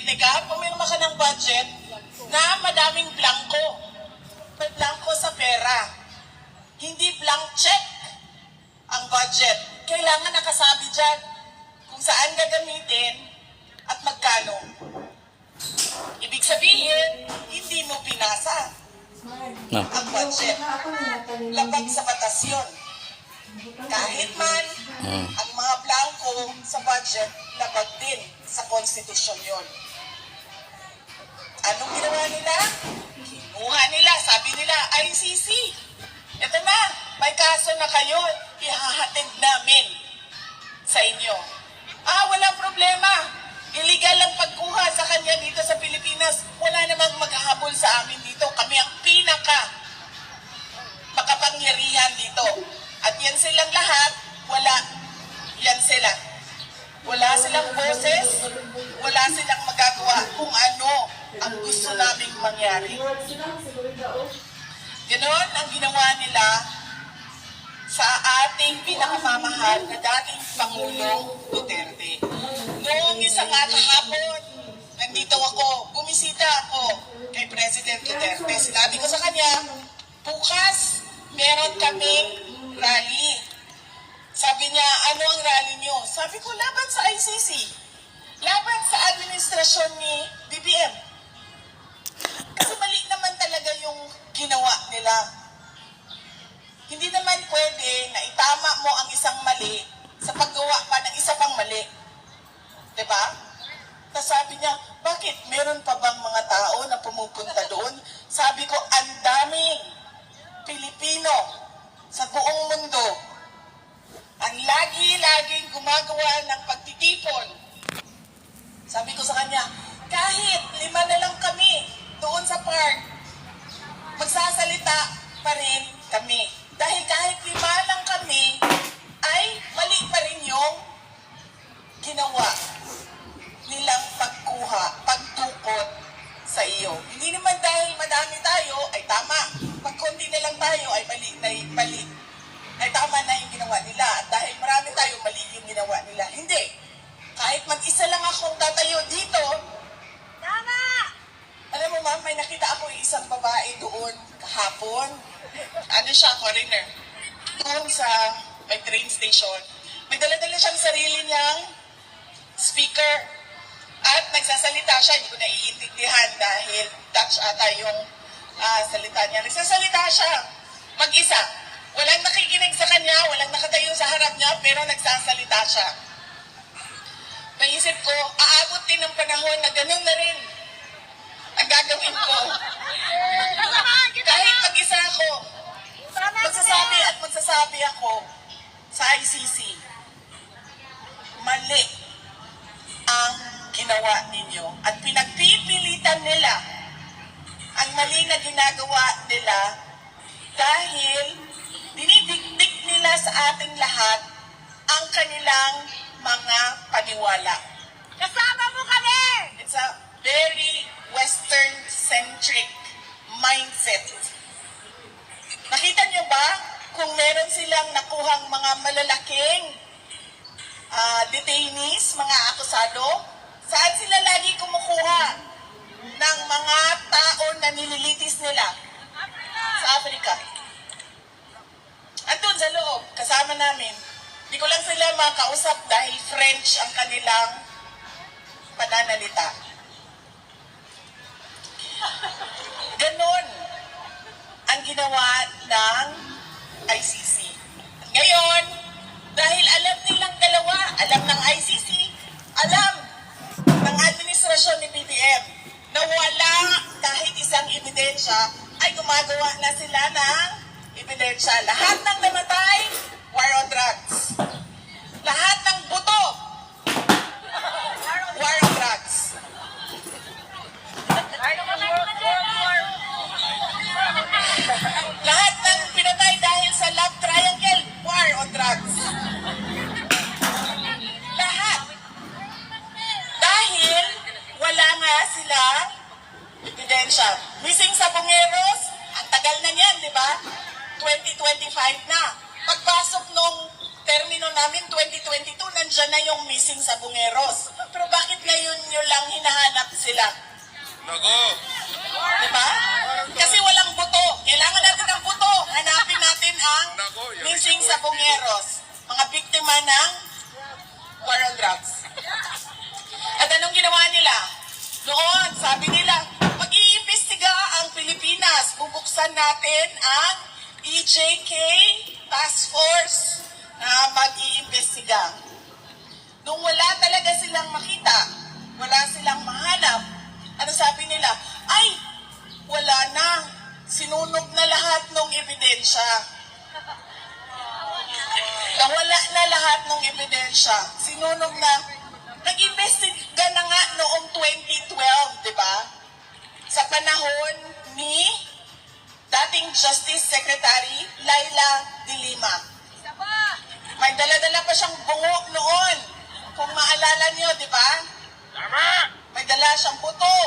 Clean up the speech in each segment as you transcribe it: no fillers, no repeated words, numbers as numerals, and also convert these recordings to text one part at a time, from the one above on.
Duterte ka, pumirma ka ng budget na madaming blanco. May blanco sa pera. Hindi blank check ang budget. Kailangan nakasabi dyan kung saan gagamitin at magkano. Ibig sabihin, hindi mo pinasa ang budget. Labag sa batas yun. Kahit man, ang mga blanco sa budget, labag din sa konstitusyon yun. Anong ginawa nila? Kinuha nila, sabi nila, ICC. Ito na, may kaso na kayo, ihahatid namin sa inyo. Walang problema. Illegal lang pagkuha sa kanya dito sa Pilipinas. Wala namang maghahabol sa amin dito. Kami ang pinaka makapangyarihan dito. At yan silang lahat, wala. Yan sila. Wala silang boses, wala silang magagawa kung ano ang gusto naming mangyari. Ganon ang ginawa nila sa ating pinakamamahal na dating Pangulong Duterte. Noong isang kahapon, nandito ako, bumisita ako kay President Duterte. Sinabi ko sa kanya, bukas meron kaming rally. Sabi niya, ano ang rally niyo? Sabi ko, laban sa ICC. Laban sa administrasyon ni BBM. Kasi mali naman talaga yung ginawa nila. Hindi naman pwede na itama mo ang isang mali sa paggawa pa ng isa pang mali. Diba? Tapos sabi niya, bakit meron pa bang mga tao na pumupunta doon? Sabi ko, ang daming Pilipino sa buong mundo ang lagi-laging gumagawa ng pagtitipon. Sabi ko sa kanya, kahit 5 na lang kami doon sa park, magsasalita pa rin kami. Dahil kahit 5 lang kami, ay mali pa rin yung ginawa nilang pagtukot sa iyo. Hindi naman dahil madami tayo, ay tama. Pag konti na lang tayo, ay mali. Ay tama na yung ginawa nila. At dahil marami tayo, mali yung ginawa nila. Hindi. Kahit mag-isa lang akong tatayo dito, tama! Alam mo ma'am, may nakita ako isang babae doon kahapon. Ano siya, foreigner. Doon sa may train station. May dala-dala siyang sarili niyang speaker. At nagsasalita siya, hindi ko naiintindihan dahil Dutch ata yung salita niya. Nagsasalita siya, mag-isa. Walang nakikinig sa kanya, walang nakatayo sa harap niya, pero nagsasalita siya. Naisip ko, aabot din ng panahon na ganun na rin ang gagawin ko. Kahit mag-isa ako, magsasabi ako sa ICC, mali ang ginawa ninyo at pinagpipilitan nila ang mali na ginagawa nila dahil dinidikdik nila sa ating lahat ang kanilang mga paniwala. Kasama mo kami! It's a very Western-centric mindset. Nakita niyo ba kung meron silang nakuhang mga malalaking detainees, mga akusado? Saan sila lagi kumukuha ng mga tao na nililitis nila? Sa Africa. Andun sa loob, kasama namin. Hindi ko lang sila makausap dahil French ang kanilang pananalita. Ganon ang ginawa ng ICC. Ngayon, dahil alam nilang dalawa, alam ng ICC, alam ng administrasyon ni BBM na wala kahit isang ebidensya, ay gumagawa na sila ng ebidensya. Lahat ng namatay, war on drugs. Lahat ng buto, war on drugs. Lahat ng pinatay dahil sa love triangle, war on drugs. Lahat. Dahil wala nga sila ebidensya. Missing sa Bungeros, ang tagal na niyan, di ba? 2025 na. Pagpasok nung termino namin, 2022, nandyan na yung missing sa Bungeros. Pero bakit ngayon nyo lang hinahanap sila. Nako. Diba? Kasi walang buto. Kailangan natin ng buto. Hanapin natin ang Nako, yan. missing sa Bungeros. Mga biktima ng war on drugs. At anong ginawa nila? Noon, sabi nila, mag-iimbestiga ang Pilipinas. Bubuksan natin ang EJK Task Force na mag-iimbestiga. Nung wala talaga silang makita, wala silang mahanap, ano sabi nila? Ay, wala na. Sinunog na lahat ng ebidensya. Nawala na lahat ng ebidensya. Sinunog na. Nag-investiga na nga noong 2012, di ba? Sa panahon ni dating Justice Secretary Laila De Lima. May dala-dala pa siyang bungo noon. Kung maalala niyo, di ba? Tama! May dala siyang buto.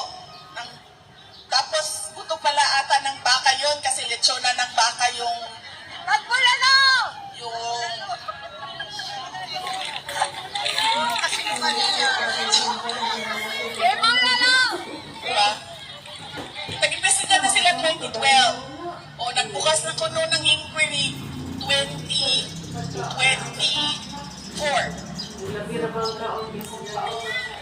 Tapos, buto pala ata ng baka yon kasi lechona ng baka yung... Magpulano! Yung... Magpulano! Diba? Nag-imbestiga na sila 2012. O, nagbukas na kuno ng inquiry 2024.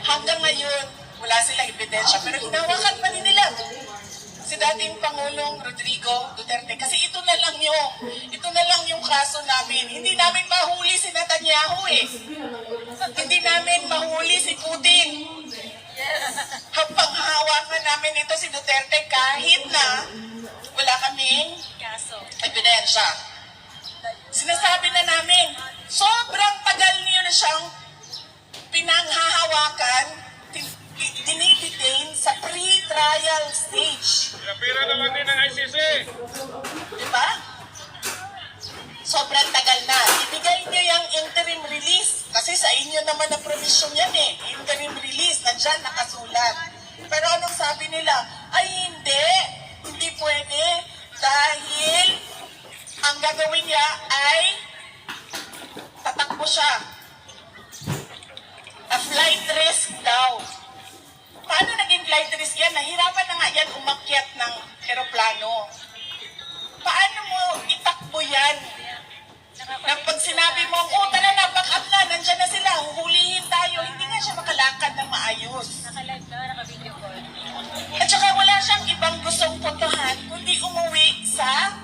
Hanggang ngayon, wala silang ebidensya. Pero hinawakan pa rin nila si dating Pangulong Rodrigo Duterte. Kasi ito na lang yung kaso namin. Hindi namin mahuli si Netanyahu eh. Hindi namin mahuli si Putin. Panghahawakan namin ito si Duterte kahit na wala kaming ebidensya. Sinasabi na namin, sobrang tagal niyo na siyang pinanghahawakan, dinidetain sa pre-trial stage. Pira naman din ng ICC. Diba? Sobrang tagal na. Ibigay niyo yung interim release. Kasi sa inyo naman na provision yan eh. Interim release, nandyan nakasulat. Pero anong sabi nila? Ay hindi. Hindi pwede. Dahil ang gagawin niya ay tatakbo siya. A flight risk daw. Paano naging flight risk yan? Nahirapan na nga yan umakyat ng eroplano. Paano mo itakbo yan? Na pag sinabi mo, oh tara na, back up na, nandyan na sila, huhulihin tayo, hindi nga siya makalakad ng maayos. Naka-live na, naka-video call. At saka wala siyang ibang gustong puntahan, kundi umuwi sa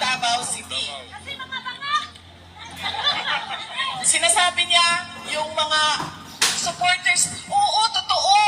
Davao City. Kasi mga banga! Sinasabi niya, yung mga supporters, oh